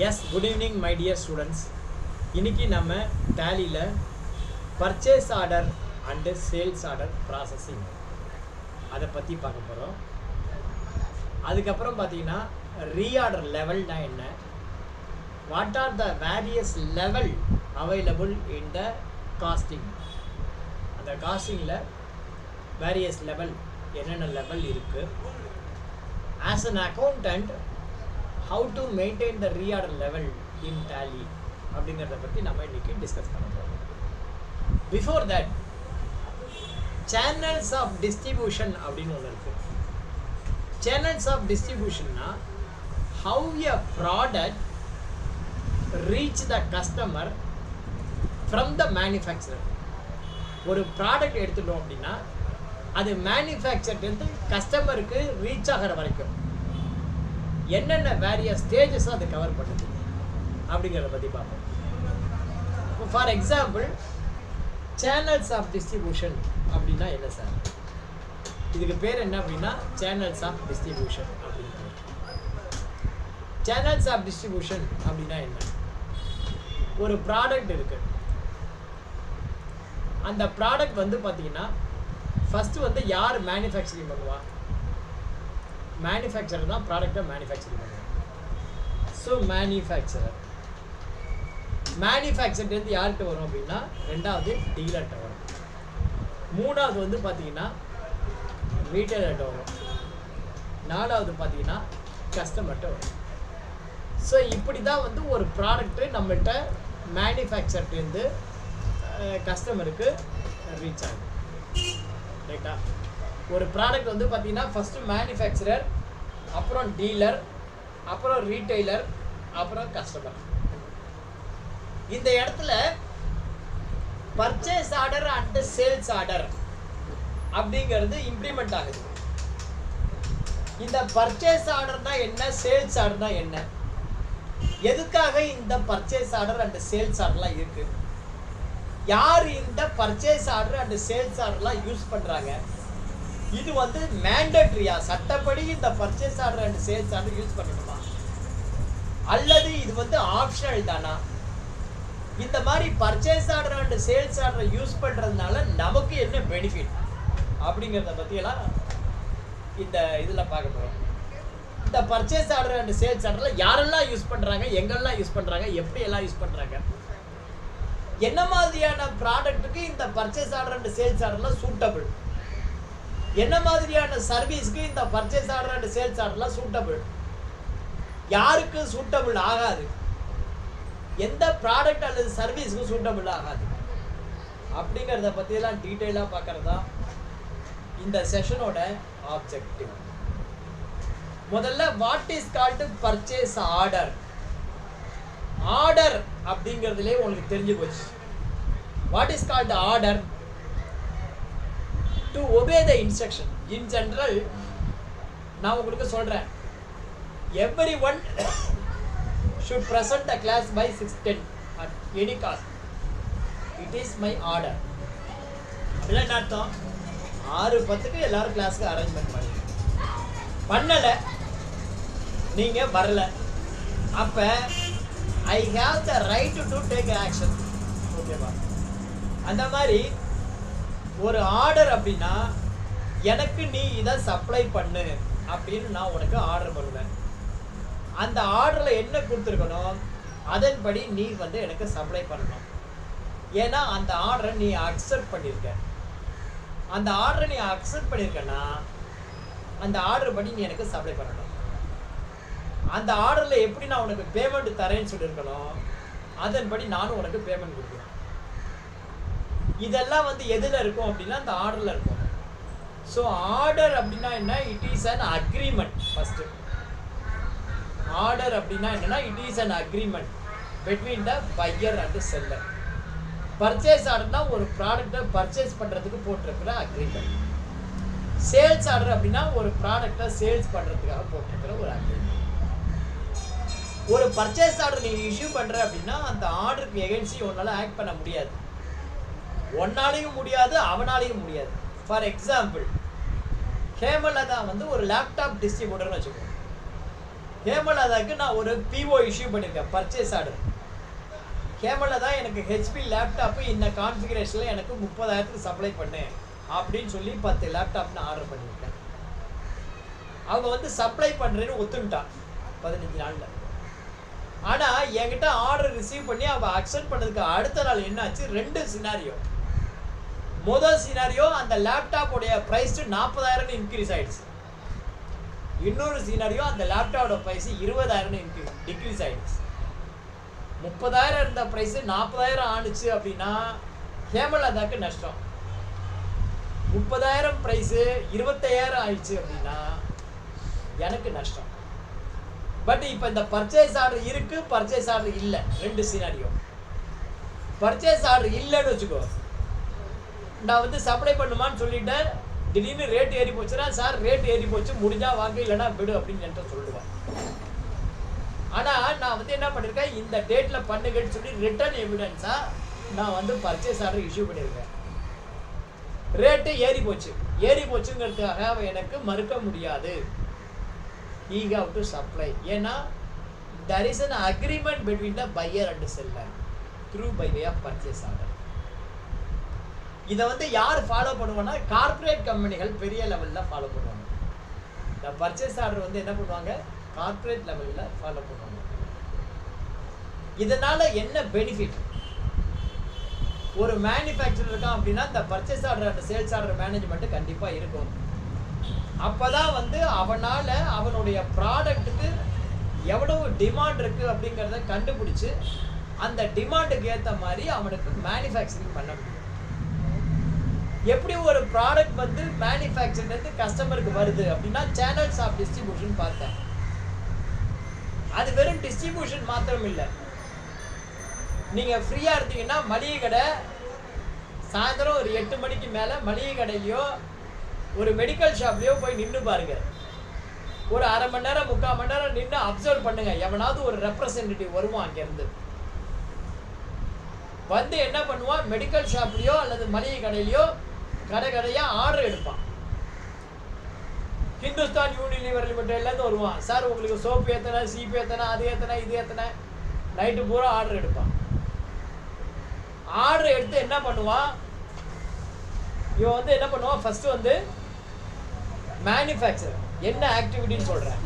Yes, good evening my dear students. இன்னைக்கு நம்ம Tallyல purchase order and sales order processing அதை பற்றி பார்க்க போகிறோம். அதுக்கப்புறம் பார்த்தீங்கன்னா reorder levelனா என்ன, what are the various level available in the costing, அந்த காஸ்டிங்கில் various level என்னென்ன லெவல் இருக்குது, as an accountant how to maintain the reorder level in Tally அப்படிங்கிறத பற்றி நம்ம இன்றைக்கி டிஸ்கஸ் பண்ண போகிறோம். Before that channels of distribution அப்படின்னு ஒன்று இருக்குது. சேனல்ஸ் ஆஃப் டிஸ்ட்ரிபியூஷன்னா how a product reach the customer from the manufacturer. ஒரு ப்ராடக்ட் எடுத்துட்டோம் அப்படின்னா அது மேனுஃபேக்சர்லேருந்து கஸ்டமருக்கு ரீச் ஆகிற வரைக்கும் என்னென்ன வேரியஸ் ஸ்டேஜஸ் அது கவர் பண்ணுது அப்படிங்கிறத பற்றி பார்ப்போம். For example channels of distribution அப்படின்னா என்ன சார்? இதுக்கு பேர் என்ன அப்படின்னா சேனல்ஸ் ஆஃப் டிஸ்ட்ரிபியூஷன் அப்படின்னு. சேனல்ஸ் ஆஃப் டிஸ்ட்ரிபியூஷன் அப்படின்னா என்ன? ஒரு ப்ராடக்ட் இருக்கு, அந்த ப்ராடக்ட் வந்து பார்த்தீங்கன்னா ஃபஸ்ட்டு வந்து யார் மேனுஃபேக்சரிங் பண்ணுவா? மேனுஃபேக்சரர் தான் ப்ராடக்டை மேனுஃபேக்சரிங் பண்ணுவாங்க. ஸோ மேனுஃபேக்சர்லேருந்து யார்கிட்ட வரும் அப்படின்னா ரெண்டாவது டீலர்கிட்ட வரும், மூணாவது வந்து பார்த்தீங்கன்னா ரீட்டைலர்கிட்ட வரும், நாலாவது பார்த்தீங்கன்னா கஸ்டமர்கிட்ட வரும். ஸோ இப்படி தான் வந்து ஒரு ப்ராடக்ட்டு நம்மள்கிட்ட மேனுஃபேக்சர்லேருந்து கஸ்டமருக்கு ரீச் ஆகும். ரைட்டா? ஒரு ப்ராடக்ட் வந்து பார்த்தீங்கன்னா ஃபஸ்ட்டு மேனுஃபேக்சரர், அப்புறம் டீலர், அப்புறம் ரீட்டைலர், அப்புறம் கஸ்டமர். இந்த இடத்துல purchase order and sales order அப்படிங்கிறது இம்ப்ளிமெண்ட் ஆகுது. இந்த பர்ச்சேஸ் ஆர்டர்னா என்ன, சேல்ஸ் ஆர்டர்னா என்ன, எதுக்காக இந்த பர்ச்சேஸ் ஆர்டர் அண்ட் சேல்ஸ் ஆர்டர்லாம் இருக்கு, யார் இந்த பர்ச்சேஸ் ஆர்டர் அண்ட் சேல்ஸ் ஆர்டர்லாம் யூஸ் பண்ணுறாங்க, இது வந்து மேண்டட்ரியா, சட்டப்படி இந்த purchase order and sales order use பண்ணணுமா, அல்லது இது வந்து ஆப்ஷனல் தானா? இந்த மாதிரி purchase order and sales order use பண்ணுறதுனால நமக்கு என்ன பெனிஃபிட் அப்படிங்கிறத பற்றியெல்லாம் இந்த இதில் பார்க்க போகிறோம். இந்த பர்ச்சேஸ் ஆர்டர் அண்ட் சேல்ஸ் ஆர்டரில் யாரெல்லாம் யூஸ் பண்ணுறாங்க, எங்கெல்லாம் யூஸ் பண்ணுறாங்க, எப்படியெல்லாம் யூஸ் பண்ணுறாங்க, என்ன மாதிரியான ப்ராடக்ட்டுக்கு இந்த பர்ச்சேஸ் ஆர்டர் அண்ட் சேல்ஸ் ஆர்டர்லாம் சூட்டபிள், என்ன மாதிரியான சர்வீஸ்க்கு இந்த பர்ச்சேஸ் ஆர்டர் அண்ட் சேல்ஸ் ஆர்டர்லாம் சூட்டபிள், யாருக்கு சூட்டபிள் ஆகாது, எந்த ப்ராடக்ட் அல்லது சர்வீஸ்க்கு சூட்டபிள் ஆகாது அப்படிங்கிறத பற்றியெல்லாம் டீட்டெயிலாக பார்க்கறது தான் இந்த செஷனோட ஆப்ஜெக்டிவ். முதல்ல what is called purchase order. Order அப்படிங்கிறதுலே உங்களுக்கு தெரிஞ்சு போச்சு. What is called order? To obey the instruction. In general நான் உங்களுக்கு சொல்கிறேன், everyone should present the class by 6:10 at any cost. It is my order. அப்படின்னா என்ன அர்த்தம்? 6:10க்கு எல்லாரும் கிளாஸுக்கு அரேஞ்ச்மெண்ட் பண்ணலை, நீங்கள் வரல, அப்போ I have the right to take action. ஓகேவா? அந்த மாதிரி ஒரு ஆர்டர் அப்படின்னா எனக்கு நீ இதை சப்ளை பண்ணு அப்படின்னு நான் உனக்கு ஆர்டர் பண்ணுவேன். அந்த ஆர்டரில் என்ன கொடுத்துருக்கணும், அதன்படி நீ வந்து எனக்கு சப்ளை பண்ணணும். ஏன்னா அந்த ஆர்டரை நீ அக்செப்ட் பண்ணியிருக்க. அந்த ஆர்டரை நீ அக்செப்ட் பண்ணியிருக்கன்னா அந்த ஆர்டர் படி நீ எனக்கு சப்ளை பண்ணணும். அந்த ஆர்டரில் எப்படி நான் உனக்கு பேமெண்ட் தரேன்னு சொல்லியிருக்கணும், அதன்படி நானும் உனக்கு பேமெண்ட் கொடுக்குறேன். இதெல்லாம் வந்து எதில் இருக்கும் அப்படின்னா அந்த ஆர்டரில் இருக்கும். ஸோ ஆர்டர் அப்படின்னா என்ன? It is an agreement. First order அப்படின்னா என்னன்னா it is an agreement between the buyer and seller. Purchase ஆர்டர்னா ஒரு ப்ராடக்டை பர்ச்சேஸ் பண்ணுறதுக்கு போட்டிருக்கிற அக்ரிமெண்ட். சேல்ஸ் ஆர்டர் அப்படின்னா ஒரு ப்ராடக்டை சேல்ஸ் பண்ணுறதுக்காக போட்டிருக்கிற ஒரு அக்ரிமெண்ட். ஒரு பர்ச்சேஸ் ஆர்டர் நீ இஷ்யூ பண்ணுற அப்படின்னா அந்த ஆர்டருக்கு எகென்ஸ்டி உன்னால் ஆக்ட் பண்ண முடியாது. ஒன்னாலையும் முடியாது, அவனாலையும் முடியாது. ஃபார் எக்ஸாம்பிள் ஹேமலதா வந்து ஒரு லேப்டாப் டிஸ்ட்ரிபியூட்டர்னு வச்சுக்கோங்க. ஹேமலதாக்கு நான் ஒரு PO இஷ்யூ பண்ணியிருக்கேன், பர்ச்சேஸ் ஆர்டர். ஹேமலதா எனக்கு ஹெச்பி லேப்டாப்பு இந்த கான்ஃபிகரேஷனில் எனக்கு 30,000க்கு சப்ளை பண்ணு அப்படின்னு சொல்லி 10 லேப்டாப் நான் ஆர்டர் பண்ணியிருக்கேன். அவங்க வந்து சப்ளை பண்ணுறேன்னு ஒத்துக்கிட்டான் 15 நாளில். ஆனால் என்கிட்ட ஆர்டர் ரிசீவ் பண்ணி அவள் அக்செப்ட் பண்ணதுக்கு அடுத்த நாள் என்னாச்சு, 2 சினாரியோ. முதல் சினாரியோ அந்த லேப்டாப்போடைய ப்ரைஸ் 40,000 இன்க்ரீஸ் ஆயிடுச்சு. இன்னொரு சினாரியோ அந்த லேப்டாப்போட ப்ரைஸ் 20,000 டிக்ரீஸ் ஆயிடுச்சு. 30,000 இருந்த ப்ரைஸ் 40,000 ஆணுச்சு அப்படின்னா ஹேமலதாக்கு நஷ்டம். 30,000 ப்ரைஸு 25,000 ஆயிடுச்சு அப்படின்னா எனக்கு நஷ்டம். பட் இப்போ இந்த பர்ச்சேஸ் ஆர்டர் இருக்கு, பர்ச்சேஸ் ஆர்டர் இல்லை, 2 சினாரியோ. பர்ச்சேஸ் ஆர்டர் இல்லைன்னு வச்சுக்கோ, நான் வந்து சப்ளை பண்ணுமான்னு சொல்லிட்டேன், திடீர்னு ரேட் ஏறி போச்சுன்னா சார் ரேட் ஏறி போச்சு முடிஞ்சா வாங்க இல்லைன்னா விடு அப்படின்னு என்கிட்ட சொல்லுவேன். ஆனால் நான் வந்து என்ன பண்ணியிருக்கேன், இந்த டேட்டில் பண்ணுங்கன்னு சொல்லி ரிட்டர்ன் எவிடன்ஸாக நான் வந்து பர்ச்சேஸ் ஆர்டர் இஷ்யூ பண்ணியிருக்கேன். ரேட்டு ஏறி போச்சுங்கிறதுக்காக அவன் எனக்கு மறுக்க முடியாது. He have to supply. ஏன்னா there is an agreement between the buyer and seller through by way of purchase order. இதை வந்து யார் ஃபாலோ பண்ணுவாங்கன்னா கார்பரேட் கம்பெனிகள் பெரிய லெவலில் ஃபாலோ பண்ணுவாங்க. இந்த பர்ச்சேஸ் ஆர்டர் வந்து என்ன பண்ணுவாங்க, கார்பரேட் லெவலில் ஃபாலோ பண்ணுவாங்க. இதனால என்ன பெனிஃபிட், ஒரு மேனுஃபேக்சர் இருக்கான் அப்படின்னா இந்த பர்ச்சேஸ் ஆர்டர் அந்த சேல்ஸ் ஆர்டர் மேனேஜ்மெண்ட் கண்டிப்பாக இருக்கும். அப்போதான் வந்து அவனால் அவனுடைய ப்ராடக்ட்டுக்கு எவ்வளவு டிமாண்ட் இருக்குது அப்படிங்கிறத கண்டுபிடிச்சி அந்த டிமாண்டுக்கு ஏற்ற மாதிரி அவனுக்கு மேனுஃபேக்சரிங் பண்ண முடியும். எப்படி ஒரு ப்ராடக்ட் வந்து மேனுஃபேக்சர்லேருந்து கஸ்டமருக்கு வருது அப்படின்னா சேனல்ஸ் ஆஃப் டிஸ்ட்ரிபியூஷன் பார்த்தேன். அது வெறும் டிஸ்ட்ரிபியூஷன் மாத்திரம் இல்லை, நீங்கள் ஃப்ரீயாக இருந்தீங்கன்னா மளிகை கடை சாயந்தரம் ஒரு 8 மணிக்கு மேலே மளிகை கடையிலையோ ஒரு மெடிக்கல் ஷாப்லேயோ போய் நின்று பாருங்க. ஒரு அரை மணி நேரம் 3/4 மணி நேரம் நின்று அப்சர்வ் பண்ணுங்க. எவனாவது ஒரு ரெப்ரசன்டேட்டிவ் வருவான் அங்கேருந்து வந்து என்ன பண்ணுவான், மெடிக்கல் ஷாப்லேயோ அல்லது மளிகை கடையிலையோ கடையாக ஆர்டர் எடுப்பான். ஹிந்துஸ்தான் யூனிலிவர் லிமிடெட்லேருந்து வருவான், சார் உங்களுக்கு சோப்பு ஏத்தனை, சீப்பு ஏத்தனை, அது ஏத்தனை, இது ஏத்தனை, நைட்டு பூரா ஆர்டர் எடுப்பான். ஆர்டர் எடுத்து என்ன பண்ணுவான், இவன் வந்து என்ன பண்ணுவான், ஃபர்ஸ்ட் வந்து மேனுஃபேக்சர் என்ன ஆக்டிவிட்டின்னு சொல்கிறேன்.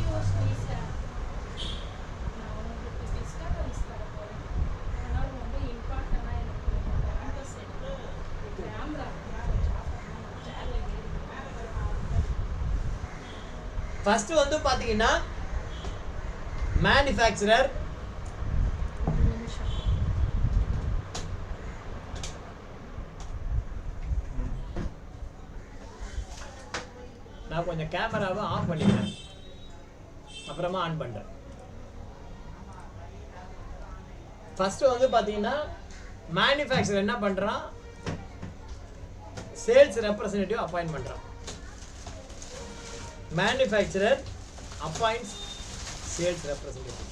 ஃபர்ஸ்ட் வந்து பார்த்தீங்கன்னா மேனுஃபேக்சரர் நான் கொஞ்சம் கேமராவை ஆஃப் பண்ணிக்கிறேன், அப்புறமா ஆன் பண்ணுறேன். ஃபர்ஸ்ட் வந்து பார்த்தீங்கன்னா மேனுஃபேக்சரர் என்ன பண்ணுறான், சேல்ஸ் ரெப்ரசன்டேட்டிவ் அப்பாயின்ட் பண்ணுறான். Manufacturer appoints sales representative.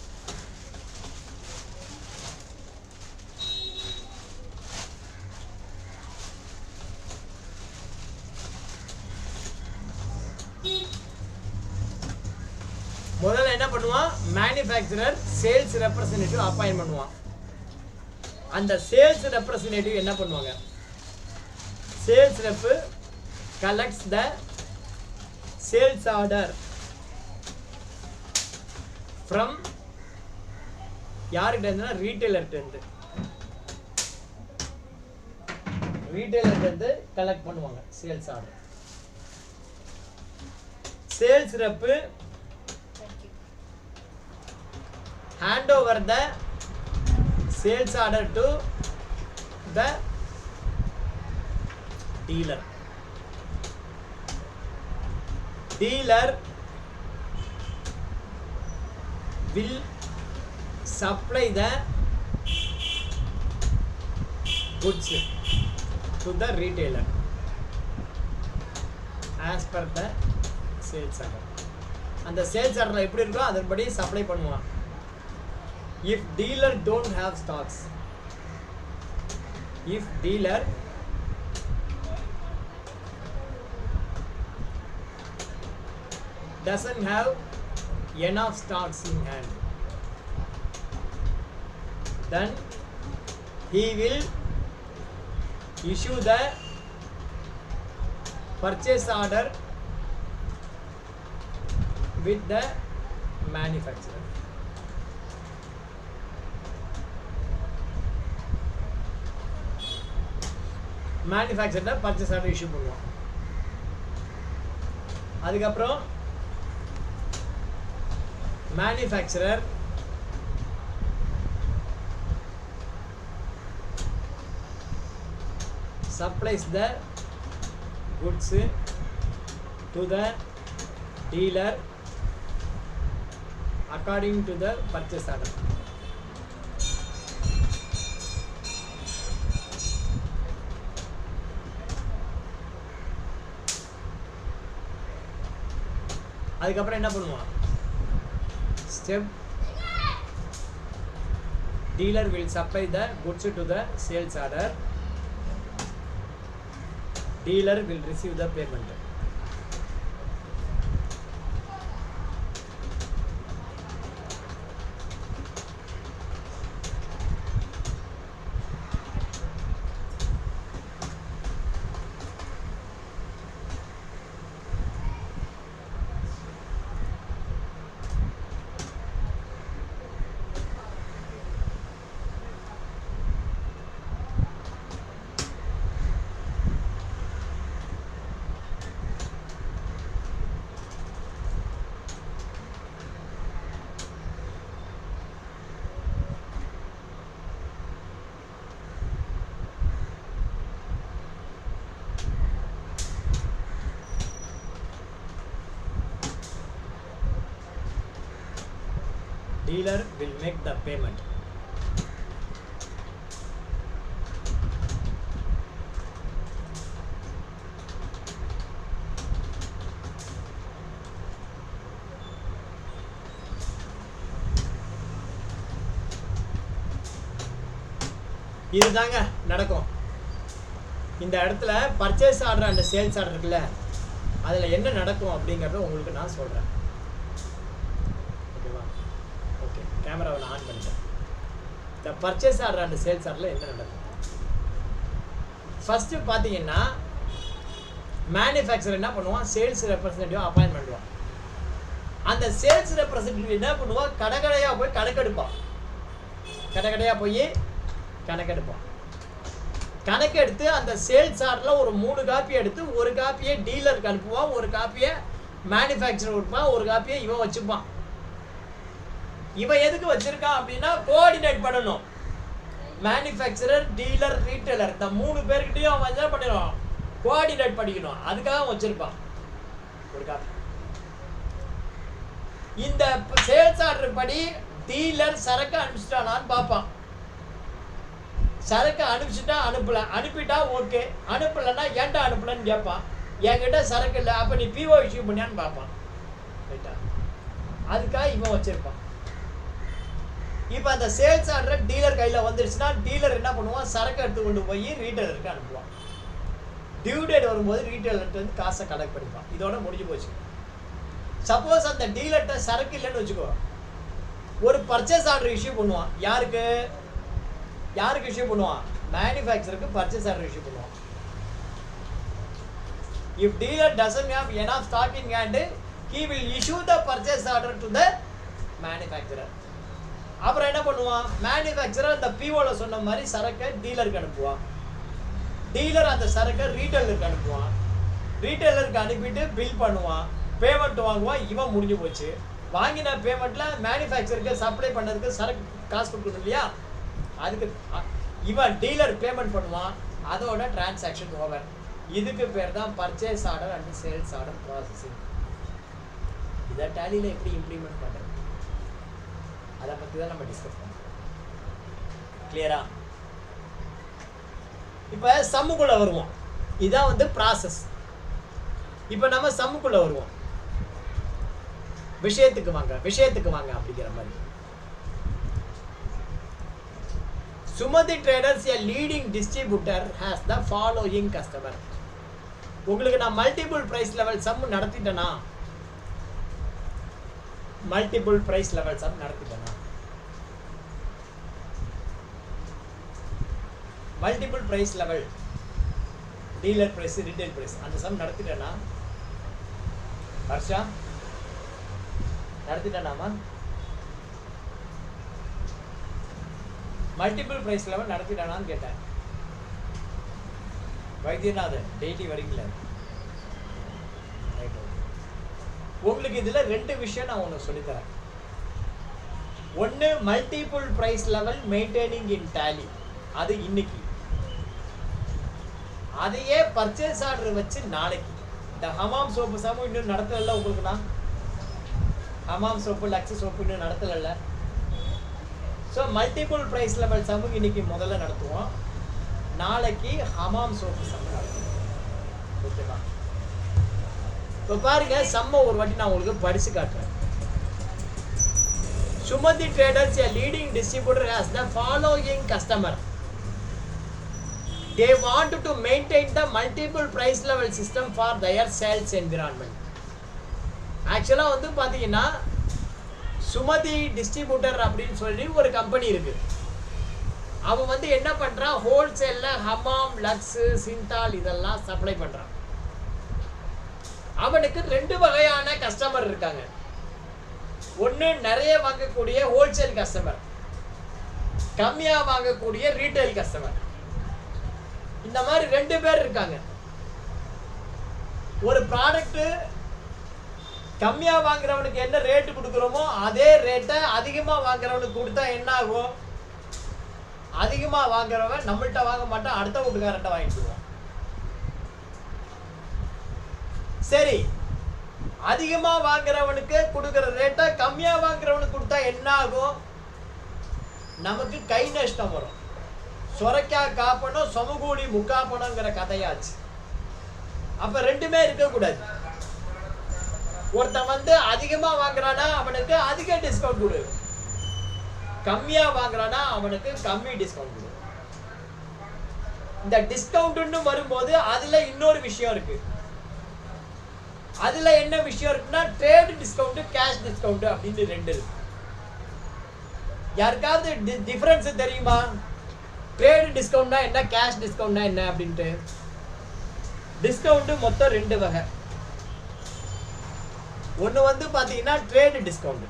முதல்ல என்ன பண்ணுவான், மேனுஃபேக்சரர் சேல்ஸ் ரெப்ரசன்டேட்டிவ் அப்பாயின்ட் பண்ணுவான். அந்த சேல்ஸ் ரெப்ரசன்டேட்டிவ் என்ன பண்ணுவாங்க, sales rep collects the sales order from யார்கிட்ட இருந்துன்னா ரீட்டைலர்கிட்ட இருந்து கலெக்ட் பண்ணுவாங்க sales order. Sales rep hand over the sales order to the dealer. Dealer will supply the goods to the retailer as per the sales order. அந்த sales order எப்படி இருக்கோ அதன்படி supply பண்ணுவான். If dealer don't have stocks, if dealer doesn't have enough stocks in hand, then he will issue the purchase order with the manufacturer. Manufacturer purchase order issue பண்ணுவான். அதுக்கப்புறம் manufacturer supplies the goods to the dealer according to the purchase order. அதுக்கப்புறம் என்ன பண்ணுவான்? Step dealer will supply the goods to the sales order. Dealer will receive the payment. Dealer will make the payment. இதுதாங்க நடக்கும். இந்த இடத்துல purchase order and sales order இருக்குல்ல, அதில் என்ன நடக்கும் அப்படிங்கிறத உங்களுக்கு நான் சொல்கிறேன். ஓகேவா? ஓகே, கேமராவை நான் ஆன் பண்ணிட்டேன். இந்த பர்ச்சேஸ் ஆர்டர் அண்ட் சேல்ஸ் ஆர்டரில் என்ன நடக்கும்? ஃபஸ்ட்டு பார்த்தீங்கன்னா மேனுஃபேக்சர் என்ன பண்ணுவான்? சேல்ஸ் ரெப்ரசன்டேட்டிவ் அப்பாயின்ட் பண்ணுவான். அந்த சேல்ஸ் ரெப்ரசன்டேட்டிவ் என்ன பண்ணுவான்? கடைக்கடையாக போய் கணக்கெடுப்பான். கடைக்கடையாக போய் கணக்கெடுப்பான். கணக்கெடுத்து அந்த சேல்ஸ் ஆர்டரில் ஒரு 3 காப்பி எடுத்து ஒரு காப்பியை டீலருக்கு அனுப்புவான், ஒரு காப்பியை மேனுஃபேக்சர் கொடுப்பான், ஒரு காப்பியை இவன் வச்சுப்பான். இவன் எதுக்கு வச்சிருக்கான் அப்படின்னா கோஆர்டினேட் பண்ணணும். மேனுஃபேக்சரர், டீலர், ரீட்டைலர் இந்த 3 பேர்கிட்டையும் அவன் என்ன பண்ணிடுவான்? கோஆர்டினேட் பண்ணிக்கணும். அதுக்காக வச்சிருப்பான் ஒரு காப்பி. இந்த சேல்ஸ் ஆர்டர் படி டீலர் சரக்கு அனுப்பிச்சிட்டானான்னு பார்ப்பான். சரக்கு அனுப்பிச்சுட்டா அனுப்பல, அனுப்பிட்டா ஓகே, அனுப்பலைன்னா ஏன்டா அனுப்பலன்னு கேட்பான். என்கிட்ட சரக்கு இல்லை, அப்போ நீ பிஓ இஷ்யூ பண்ணியான்னு பார்ப்பான். ரைட்டா? அதுக்காக இவன் வச்சிருப்பான். இப்போ அந்த சேல்ஸ் ஆர்டர் டீலர் கையில் வந்துருச்சுன்னா டீலர் என்ன பண்ணுவான்? சரக்கு எடுத்து கொண்டு போய் ரீட்டைலருக்கு அனுப்புவான். டியூ டேட் வரும்போது ரீட்டைலர்கிட்ட வந்து காசை கலெக்ட் பண்ணிப்பான். இதோட முடிஞ்சு போச்சு. சப்போஸ் அந்த டீலர்கிட்ட சரக்கு இல்லைன்னு வச்சுக்கோ, ஒரு பர்ச்சேஸ் ஆர்டர் இஷ்யூ பண்ணுவான். யாருக்கு இஷ்யூ பண்ணுவான்? மேனுஃபேக்சருக்கு பர்ச்சேஸ் ஆர்டர் இஷ்யூ பண்ணுவான். If dealer doesn't have enough stock in hand, he will issue the purchase order to the manufacturer. அப்புறம் என்ன பண்ணுவான்? மேனுஃபேக்சரர் அந்த பிஓல சொன்ன மாதிரி சரக்கை டீலருக்கு அனுப்புவான். டீலர் அந்த சரக்கை ரீட்டைலருக்கு அனுப்புவான். ரீட்டைலருக்கு அனுப்பிட்டு பில் பண்ணுவான், பேமெண்ட் வாங்குவான். இவன் முடிஞ்சு போச்சு. வாங்கின பேமெண்ட்டில் மேனுஃபேக்சருக்கு சப்ளை பண்ணதுக்கு சரக்கு காசு கொடுக்கணும் இல்லையா? அதுக்கு இவன் டீலர் பேமெண்ட் பண்ணுவான். அதோட டிரான்சாக்ஷன் ஓவர். இதுக்கு பேர் தான் purchase order and sales order processing. இதை டேலியில் எப்படி இம்ப்ளிமெண்ட் பண்ணுறது, அதை பற்றி தான் நம்ம டிஸ்கஸ் பண்ணுறோம். கிளியரா? இப்போ சம்முக்குள்ளே வருவோம். இதான் வந்து ப்ராசஸ். இப்போ நம்ம சம்முக்குள்ளே வருவோம். விஷயத்துக்கு வாங்க அப்படிங்கிற மாதிரி. Sumadhi Traders, a leading distributor, has the following customer. உங்களுக்கு நான் மல்டிபிள் பிரைஸ் லெவல் சம் நடத்திட்டேனா, மல்டிபிள் பிரைஸ் லெவல் சம் நடத்திட்டேனா? Multiple price level, dealer price, retail price, அந்த சம் நடத்திட்டேனா? ஹர்ஷா நடத்திட்டேனாமா? மல்டிபிள் பிரைஸ் லெவல் நடத்திட்டானான்னு கேட்டேன். வைத்தியநாதன் டெய்லி வரீங்களா? உங்களுக்கு இதுல ரெண்டு விஷயம் நான் ஒன்று சொல்லித்தரேன். ஒன்று மல்டிபிள் பிரைஸ் லெவல் மெயின்டைனிங் இன் டேலி, அது இன்னைக்கு. அதையே பர்ச்சேஸ் ஆர்டர் வச்சு நாளைக்கு. இந்த ஹமாம் சோப்பு சமம் இன்னும் நடத்தல உங்களுக்குண்ணா. ஹமாம் சோப்பு, லக்ஸ் சோப்பு இன்னும் நடத்தல. ஸோ மல்டிபிள் பிரைஸ் லெவல் சமம் இன்னைக்கு முதல்ல நடத்துவோம். நாளைக்கு ஹமாம் சோப்பு சமம் நடத்துவோம். ஓகேவா? இப்போ பாருங்க, சம்ம ஒரு வாட்டி நான் உங்களுக்கு படிச்சு காட்டுறேன். Sumathi traders, a leading distributor, has the following customer. They want to maintain the multiple price level system for their sales environment. ஆக்சுவலாக வந்து பார்த்தீங்கன்னா சுமதி டிஸ்ட்ரிபியூட்டர் அப்படின்னு சொல்லி ஒரு கம்பெனி இருக்கு. அவன் வந்து என்ன பண்ணுறான், ஹோல்சேலில் ஹமாம், லக்ஸ், சிந்தால் இதெல்லாம் சப்ளை பண்ணுறான். அவனுக்கு ரெண்டு வகையான கஸ்டமர் இருக்காங்க. ஒன்று நிறைய வாங்கக்கூடிய ஹோல்சேல் கஸ்டமர், கம்மியாக வாங்கக்கூடிய ரீட்டைல் கஸ்டமர். இந்த மாதிரி ரெண்டு பேர் இருக்காங்க. ஒரு ப்ராடக்ட் கம்மியாக வாங்குறவனுக்கு என்ன ரேட்டு கொடுக்குறோமோ அதே ரேட்டை அதிகமாக வாங்குறவனுக்கு கொடுத்தா என்ன ஆகும்? அதிகமாக வாங்குறவன் நம்மள்கிட்ட வாங்க மாட்டான், அடுத்த வீட்டுக்காரன்ட்ட வாங்கிடுவான். சரி, அதிகமாக வாங்குறவனுக்கு கொடுக்குற ரேட்டை கம்மியாக வாங்குறவனுக்கு கொடுத்தா என்ன ஆகும்? நமக்கு கை நஷ்டம் வரும். சொரைக்கா காப்பணும், சமகூடி முக்காப்பணுங்கிற கதையாச்சு. அப்ப ரெண்டுமே இருக்கக்கூடாது. ஒருத்தன் வந்து அதிகமா வாங்குறானா அவனுக்கு அதிக டிஸ்கவுண்ட் கொடு, கம்மியா வாங்குறானா அவனுக்கு கம்மி டிஸ்கவுண்ட் கொடு. இந்த டிஸ்கவுண்ட்னு வரும்போது அதுல இன்னொரு விஷயம் இருக்கு. அதுல என்ன விஷயம் இருக்குன்னா, ட்ரேட் டிஸ்கவுண்ட், கேஷ் டிஸ்கவுண்ட் அப்படின்னு ரெண்டு இருக்கு. யாருக்காவது டிஃபரன்ஸ் தெரியுமா? ட்ரேட் டிஸ்கவுண்ட்னா என்ன, கேஷ் டிஸ்கவுண்ட்னா என்ன அப்படின்ட்டு? டிஸ்கவுண்ட் மொத்தம் ரெண்டு வகை. ஒன்று வந்து பார்த்தீங்கன்னா ட்ரேட் டிஸ்கவுண்ட்,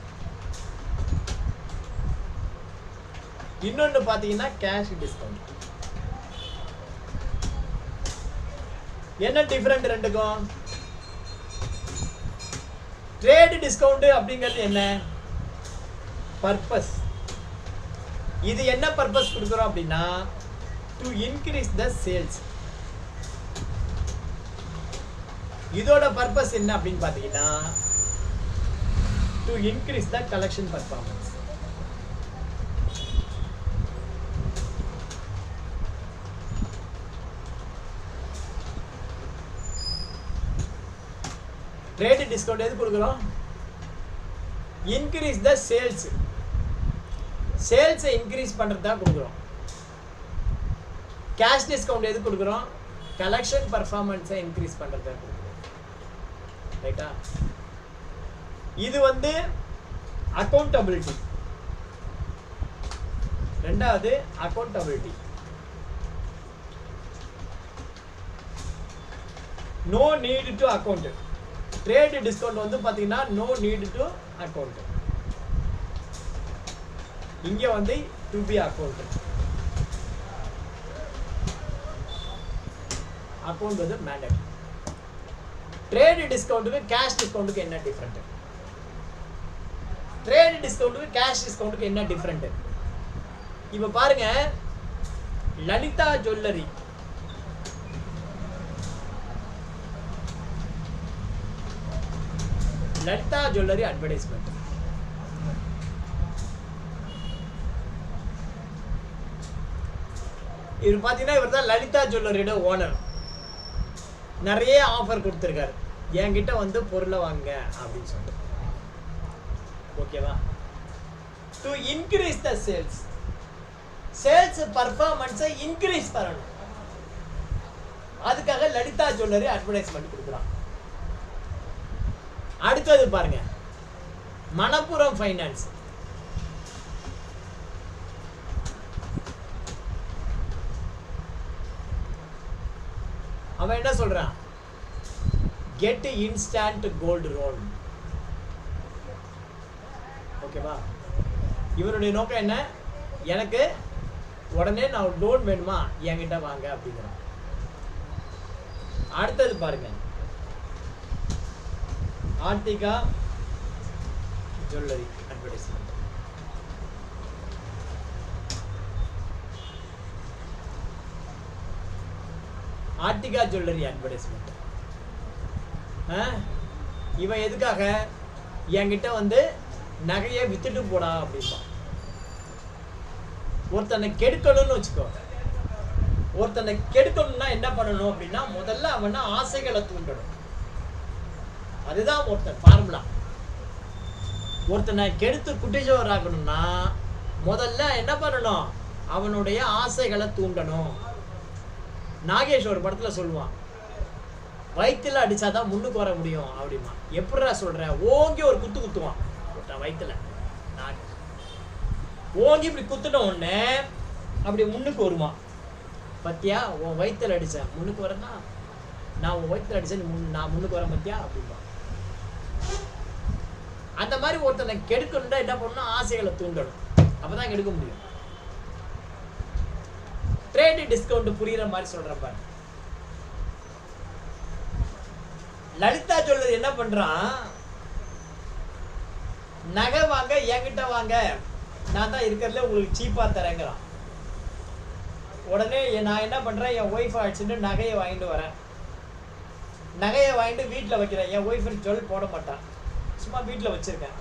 இன்னொன்று பார்த்தீங்கன்னா கேஷ் டிஸ்கவுண்ட். என்ன டிஃபரெண்ட் ரெண்டுக்கும்? ட்ரேட் டிஸ்கவுண்ட் அப்படிங்கிறது என்ன? பர்பஸ். இது என்ன பர்பஸ் கொடுக்குறோம் அப்படின்னா, டு இன்க்ரீஸ் த சேல்ஸ். இதோட பர்பஸ் என்ன அப்படின்னு பார்த்தீங்கன்னா, to increase the collection performance. Trade discount எது கொடுக்குறோம்? Increase the sales. சேல்ஸை இன்க்ரீஸ் பண்ணுறது தான் கொடுக்குறோம். கேஷ் டிஸ்கவுண்ட் எது கொடுக்குறோம்? கலெக்ஷன் பர்ஃபார்மன்ஸை இன்க்ரீஸ் பண்ணுறது தான் கொடுக்குறோம். ரைட்டா? இது வந்து அக்கௌண்டபிலிட்டி. ரெண்டாவது accountability. No need to account. Trade discount வந்து பார்த்தீங்கன்னா நோ நீட் டு அக்கௌண்ட். இங்க வந்து டு பி அக்கௌண்ட். அக்கௌண்ட் வந்து மேண்டேட்டரி. ட்ரேட் டிஸ்கவுண்ட்டுக்கு கேஷ் டிஸ்கவுண்ட்டுக்கு என்ன டிஃபரெண்ட்? ட்ரேட் டிஸ்கவுண்ட்டுக்கு கேஷ் டிஸ்கவுண்ட்டுக்கு என்ன டிஃபரெண்ட்? இப்போ பாருங்க, லலிதா ஜுவல்லரி அட்வர்டைஸ்மெண்ட். இவர் பார்த்தீங்கன்னா இவர் தான் லலிதா ஜுவல்லரியோட ஓனர். நிறைய ஆஃபர் கொடுத்துருக்காரு, என்கிட்ட வந்து பொருளை வாங்க அப்படின்னு சொல்லிட்டு. ஓகேவா? To increase the sales. Sales பர்ஃபார்மன்ஸை இன்க்ரீஸ் பண்ணணும். அதுக்காக லலிதா ஜுவல்லரி அட்வர்டைஸ்மெண்ட் கொடுக்குறான். அடுத்தது பாருங்க, மணப்புரம் ஃபைனான்ஸ். அவன் என்ன சொல்றான்? Get instant gold loan. ஓகேவா? இவனுடைய நோக்கம் என்ன? எனக்கு உடனே நான் லோன் வேணுமா, என்கிட்ட வாங்க அப்படிங்கிறான். அடுத்தது பாருங்க, ஆர்டிகா ஜுவல்லரி அட்வர்டைஸ்மெண்ட். ஆர்டிகா ஜுவல்லரி அட்வர்டைஸ்மெண்ட். இவன் எதுக்காக? என்கிட்ட வந்து நகையை வித்துட்டு போடா அப்படின்பா. ஒருத்தனை கெடுக்கணும்னு வச்சுக்கோ. ஒருத்தனை கெடுக்கணும்னா என்ன பண்ணணும் அப்படின்னா, முதல்ல அவனை ஆசைகளை தூண்டணும். அதுதான் ஒருத்தன் ஃபார்முலா. ஒருத்தனை கெடுத்து குட்டிச்சோர் ஆகணும்னா முதல்ல என்ன பண்ணணும்? அவனுடைய ஆசைகளை தூண்டணும். நாகேஷ் ஒரு படத்துல சொல்லுவான், வயிற்றுல அடிச்சாதான் முன்னுக்கு வர முடியும் அப்படிமா. எப்படிடா சொல்ற? ஓங்கி ஒரு குத்து குத்துவான் ஒருத்தன் வயிற்றுல. ஓங்கி இப்படி குத்துட்ட உடனே அப்படி முன்னுக்கு வருவான். பத்தியா, உன் வயிற்றுல அடிச்சேன் முன்னுக்கு வரேன்னா, நான் உன் வயிற்றுல அடிச்சேன் நான் முன்னுக்கு வரேன் பத்தியா அப்படின்பா. அந்த மாதிரி ஒருத்தனை கெடுக்கணும்னா என்ன பண்ணணும்? ஆசைகளை தூண்டணும். அப்பதான் கெடுக்க முடியும். ட்ரேட் டிஸ்கவுண்ட் புரியுற மாதிரி சொல்றப்ப, லலிதா ஜுவல்லரி என்ன பண்றான்? நகை வாங்க, என்கிட்ட வாங்க, நான் தான் இருக்கிறதுல உங்களுக்கு சீப்பா தரேங்கிறான். உடனே நான் என்ன பண்றேன்? என் ஒய்ஃப் அடிச்சுட்டு நகையை வாங்கிட்டு வரேன். நகையை வாங்கிட்டு வீட்டில் வைக்கிறேன். என் ஒய்ஃப் ஜுவல் போட மாட்டான், சும்மா வீட்டில் வச்சிருக்கேன்.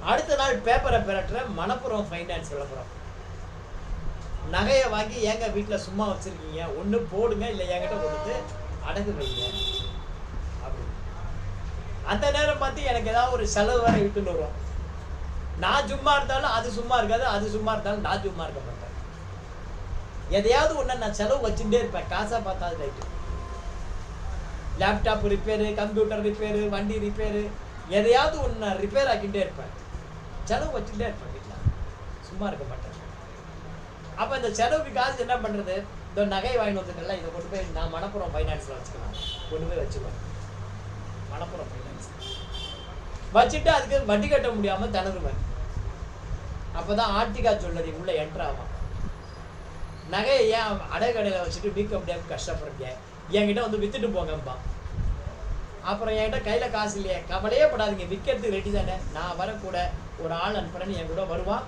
அடுத்த நாள் பேப்பரை பெறட்டுற மணப்புரம் ஃபைனான்ஸ் விளம்பரம். நகையை வாங்கி எங்க வீட்டில் சும்மா வச்சிருக்கீங்க, ஒன்று போடுங்க, இல்லை என்கிட்ட கொடுத்து அடகு வைங்க அப்படி. அந்த நேரம் பார்த்து எனக்கு ஏதாவது ஒரு செலவு வேற விட்டுன்னு வரும். நான் சும்மா இருந்தாலும் அது சும்மா இருக்காது, அது சும்மா இருந்தாலும் நான் சும்மா இருக்க மாட்டேன். எதையாவது ஒன்று நான் செலவு வச்சுட்டே இருப்பேன். காசா பார்த்தாது right. Laptop repair, computer repair, வண்டி ரிப்பேரு, எதையாவது ஒன்று நான் ரிப்பேர் ஆக்கிட்டே இருப்பேன். செலவு வச்சுட்டே இருப்பேன் வீட்டில், சும்மா இருக்க மாட்டேன். அப்போ இந்த செலவுக்கு காசு என்ன பண்ணுறது? இந்த நகை வாங்கி வந்துட்டல, இதை கொண்டு போய் நான் மணப்புரம் ஃபைனான்ஸில் வச்சுக்கலாம். கொண்டு போய் வச்சுக்குவேன் மணப்புரம் ஃபைனான்ஸ். வச்சுட்டு அதுக்கு வட்டி கட்ட முடியாமல் திணறுவேன். அப்போ தான் ஆர்டிகா ஜுவல்லரி உள்ளே என்ட்ரு ஆகும். நகையை ஏன் அடகடையில் வச்சுட்டு விற்க முடியாமல் கஷ்டப்படுறீங்க, என்கிட்ட வந்து வித்துட்டு போங்கப்பா. அப்புறம் என்கிட்ட கையில் காசு இல்லையே, கவலையே படாதீங்க, விற்கிறதுக்கு ரெடி தானே, நான் வரக்கூட ஒரு ஆள் அனுப்புறேன்னு என் கூட வருவான்.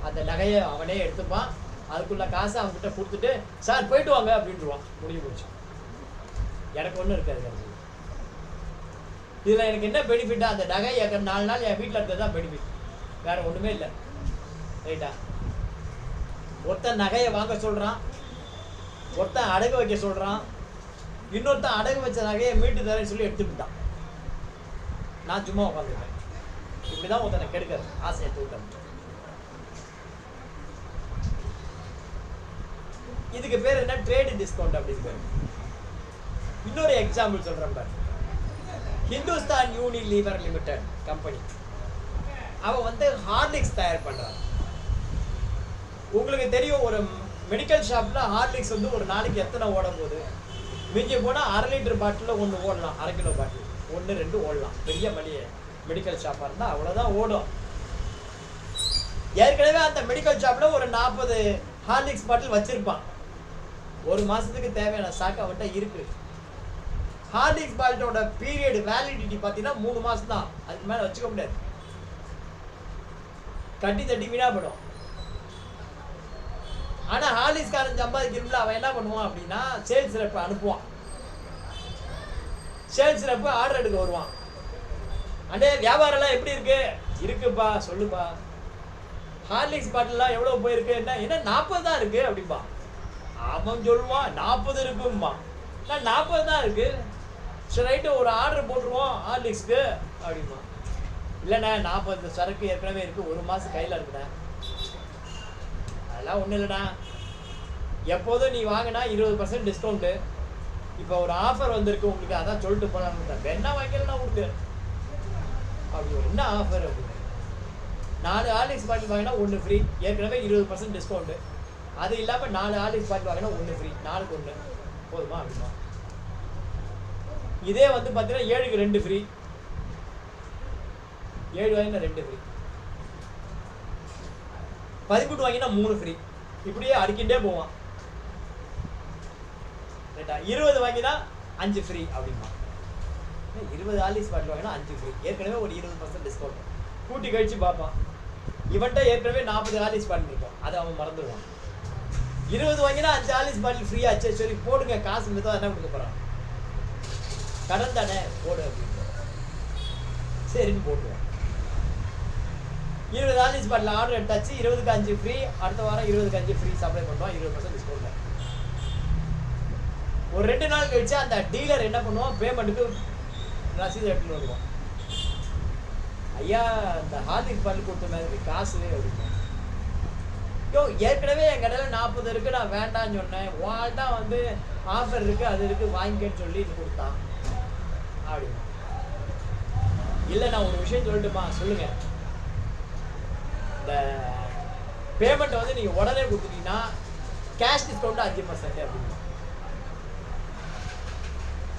அந்த நகையை அவனே எடுத்துப்பான். அதுக்குள்ள காசை அவங்ககிட்ட கொடுத்துட்டு, சார் போயிட்டு வாங்க அப்படின்ட்டுருவான். முடிவு போச்சு. எனக்கு ஒன்றும் இருக்காது. இதில் எனக்கு என்ன பெனிஃபிட்டா? அந்த நகை 4 நாள் என் வீட்டில் இருக்கிறது தான் பெனிஃபிட், வேற ஒன்றுமே இல்லை. ரைட்டா? ஒருத்தன் நகையை வாங்க சொல்கிறான், ஒருத்தன் அடகு வைக்க சொல்கிறான், இன்னொருத்தன் அடகு வச்ச நகையை மீட்டு தரேன்னு சொல்லி எடுத்துக்கிட்டான். நான் சும்மா உட்காந்துருக்கேன். இப்படிதான் ஒருத்தனை கெடுக்கிறது, ஆசையை தூட்டம். இதுக்கு பேர் என்ன? ட்ரேட் டிஸ்கவுண்ட் அப்படின்னு பேர். இன்னொரு எக்ஸாம்பிள் சொல்றேன் பாரு. ஹிந்துஸ்தான் யூனிலீவர் லிமிடெட் கம்பெனி, அவன் வந்து ஹார்லிக்ஸ் தயார் பண்றான். உங்களுக்கு தெரியும், ஒரு மெடிக்கல் ஷாப்ல ஹார்லிக்ஸ் வந்து ஒரு நாளைக்கு எத்தனை ஓட போகுது? மிஞ்சி போனால் 1/2 லிட்டர் பாட்டில் ஒன்று ஓடலாம், 1/2 கிலோ பாட்டில் 1-2 ஓடலாம். பெரிய மெடிக்கல் ஷாப்பாக இருந்தால் அவ்வளோதான் ஓடும். ஏற்கனவே அந்த மெடிக்கல் ஷாப்பில் ஒரு 40 ஹார்லிக்ஸ் பாட்டில் வச்சுருப்பான். ஒரு மாதத்துக்கு தேவையான ஸ்டாக் அவன்கிட்ட இருக்கு. ஹார்லிக்ஸ் பாட்டிலோட பீரியட் வேலிடிட்டி பார்த்தீங்கன்னா 3 மாதம் தான், அதுக்கு மேலே வச்சுக்க முடியாது. கட்டி தட்டி வீணாப்படும். ஆனால் ஹார்லிக்ஸ்காரன் சம்பாதிக்கிறதுல அவன் என்ன பண்ணுவான் அப்படின்னா, சேல்ஸ் ரெப்பை அனுப்புவான். சேல்ஸ் ரெப்பு ஆர்டர் எடுக்க வருவான். அண்டே வியாபாரம்லாம் எப்படி இருக்கு? இருக்குப்பா, சொல்லுப்பா. ஹார்லிக்ஸ் பாட்டிலாம் எவ்வளோ போயிருக்கு? என்ன 40 தான் இருக்கு அப்படின்பா. அவன் சொல்லுவான் 40 இருக்கும்பா. நான் 40 தான் இருக்கு. சரி ரைட்டு, ஒரு ஆர்டர் போட்டுருவோம் ஹார்லிக்ஸ்க்கு அப்படின்பா. இல்லைண்ணே 40 சரக்கு ஏற்கனவே இருக்கு, 1 மாதம் கையில் இருக்குண்ணே. அதெல்லாம் ஒன்றும் இல்லைண்ணா, எப்போதும் நீ வாங்கினா 20% டிஸ்கவுண்ட்டு, இப்போ ஒரு ஆஃபர் வந்திருக்கு உங்களுக்கு, அதான் சொல்லிட்டு போகலான்னு. வேணா வாங்கிக்கலாம் உங்களுக்கு அப்படி என்ன ஆஃபர் அப்படின்னு 4 ஹார்லிக்ஸ் பாட்டில் வாங்கினா 1 ஃப்ரீ, ஏற்கனவே 20% டிஸ்கவுண்ட்டு. அது இல்லாமல் 4 ஹார்லிக்ஸ் பாட்டில் வாங்கினா 1 ஃப்ரீ, 4க்கு 1 போதுமா அப்படிமா. இதே வந்து பார்த்தீங்கன்னா 7க்கு 2 ஃப்ரீ, 7 வாங்கினா 2 ஃப்ரீ, 13 வாங்கினா 3 ஃப்ரீ, இப்படியே அடிக்கிட்டே போவான். ரைட்டா? 20 வாங்கினா 5 ஃப்ரீ அப்படிமா. 20 ஹார்லிக்ஸ் பாட்டில் வாங்கினா 5 ஃப்ரீ, ஏற்கனவே ஒரு 20% டிஸ்கவுண்ட். கூட்டி கழிச்சு பார்ப்பான், இவன்ட்ட ஏற்கனவே 40 ஹார்லிக்ஸ் பாட்டில் இருக்கும், அதை அவன் மறந்துடுவான். 20 வாங்கினா 5 ஹார்லிக்ஸ் பாட்டில் ஃப்ரீ ஆச்சு, சரி போடுங்க, காசு மிதம் என்ன கொடுக்க போகிறான், கடன் தானே போடு அப்படின்னு சரின்னு போட்டுருவான். 20 ஹார்லிக்ஸ் பாட்டில் ஆர்டர் எடுத்தாச்சு, 20க்கு 5 ஃப்ரீ, அடுத்த வாரம் 20க்கு 5 ஃப்ரீ சப்ளை பண்ணுவான், 20% டிஸ்கவுண்ட். ஒரு 2 நாள் கழிச்சு அந்த டீலர் என்ன பண்ணுவான், பேமெண்ட்டுக்கு ரசீது எடுத்துட்டு வருவான். ஐயா இந்த ஹார்லிக்ஸ் பாட்டில் கொடுத்த மாதிரி காசு அப்படின்னா, யோ ஏற்கனவே என் கடையில் 40 இருக்குது, நான் வேண்டான்னு சொன்னேன், வாழ் தான் வந்து ஆஃபர் இருக்குது அது இருக்குது வாங்கிக்கன்னு சொல்லி இது கொடுத்தான் அப்படின்னா. இல்லை நான் ஒரு விஷயம் சொல்லட்டுமா, சொல்லுங்கள். இந்த பேமெண்ட்டை வந்து நீங்கள் உடனே கொடுத்துட்டீங்கன்னா கேஷ் டிஸ்கவுண்ட் 5% அப்படின்னா.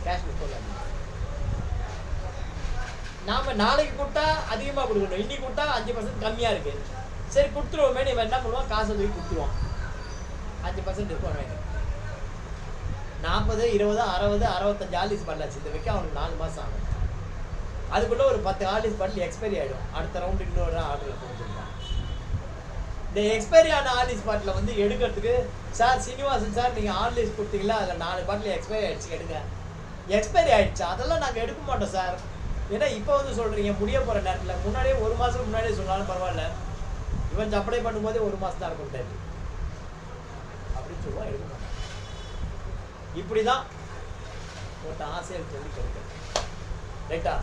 கேஷ் டிஸ்கவுண்ட் நாம் நாளைக்கு கொடுத்தா அதிகமாக கொடுக்கணும், இன்னைக்கு கொடுத்தா 5% கம்மியாக இருக்குது, சரி கொடுத்துருவோமே, நீ என்ன பண்ணுவான், காசை தூக்கி கொடுத்துருவான், 5% டிஸ்கவுண்ட் வாங்கி. 40, 20, 60, 65 ஹார்லிக்ஸ் பாட்டில் இந்த வைக்க அவனுக்கு 4 மாதம் ஆகும். அதுக்குள்ளே ஒரு 10 ஹார்லிக்ஸ் பாட்டில் எக்ஸ்பைரி ஆகிடும், அடுத்த ரவுண்டு இன்னொரு ஆர்டர் கொடுத்துருப்பான். இந்த எக்ஸ்பைரி ஆன ஹார்லிக்ஸ் பாட்டில் வந்து எடுக்கிறதுக்கு, சார் சீனிவாசன் சார் நீங்கள் ஹார்லிக்ஸ் கொடுத்தீங்களா, அதில் 4 பாட்டில் எக்ஸ்பைரி ஆகிடுச்சு எடுங்க. எக்ஸ்பைரி ஆகிடுச்சா, அதெல்லாம் நாங்கள் எடுக்க மாட்டோம் சார், ஏன்னா இப்போ வந்து சொல்கிறீங்க முடிய போகிற நேரத்தில், முன்னாடியே 1 மாதத்துக்கு முன்னாடியே சொன்னாலும் பரவாயில்ல, இவன் சப்ளை பண்ணும்போதே 1 மாதம் தான் இருக்கும் அப்படின்னு சொல்லுவான், எடுக்க மாட்டான். இப்படி தான் ஒரு ஆசையில் சொல்லி கொடுக்குறது. ரைட்டா?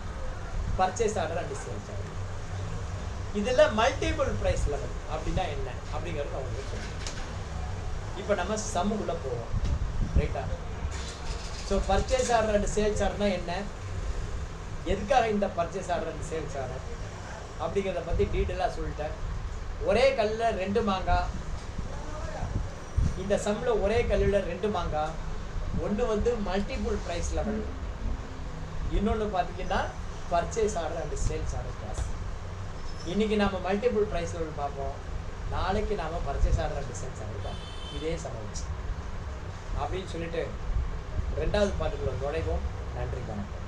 Purchase order and sales order, இதில் மல்டிபிள் ப்ரைஸ் லெவல் அப்படின்னா என்ன அப்படிங்கிறது அவங்க சொல்லுவோம். இப்போ நம்ம சம்முக்குள்ளே போவோம். ரைட்டா? So purchase order and sales ஆர்டர்னா என்ன, எதுக்காக இந்த purchase order and sales order அப்படிங்கிறத பற்றி டீட்டெயிலாக சொல்லிட்டேன். ஒரே கல்லில் 2 மாங்காய், இந்த சம்மில் ஒரே கல்லில் 2 மாங்காய், ஒன்று வந்து மல்டிபிள் ப்ரைஸ் லெவல், இன்னொன்று பார்த்தீங்கன்னா purchase order and sales order class. இன்றைக்கி நம்ம மல்டிபிள் ப்ரைஸ் லெவல் பார்ப்போம், நாளைக்கு நாம் purchase order and sales order பார்ப்போம். இதே சமம் அப்படின்னு சொல்லிட்டு 2வது பாட்டுக்குள்ள நுழைவோம். நன்றி, வணக்கம்.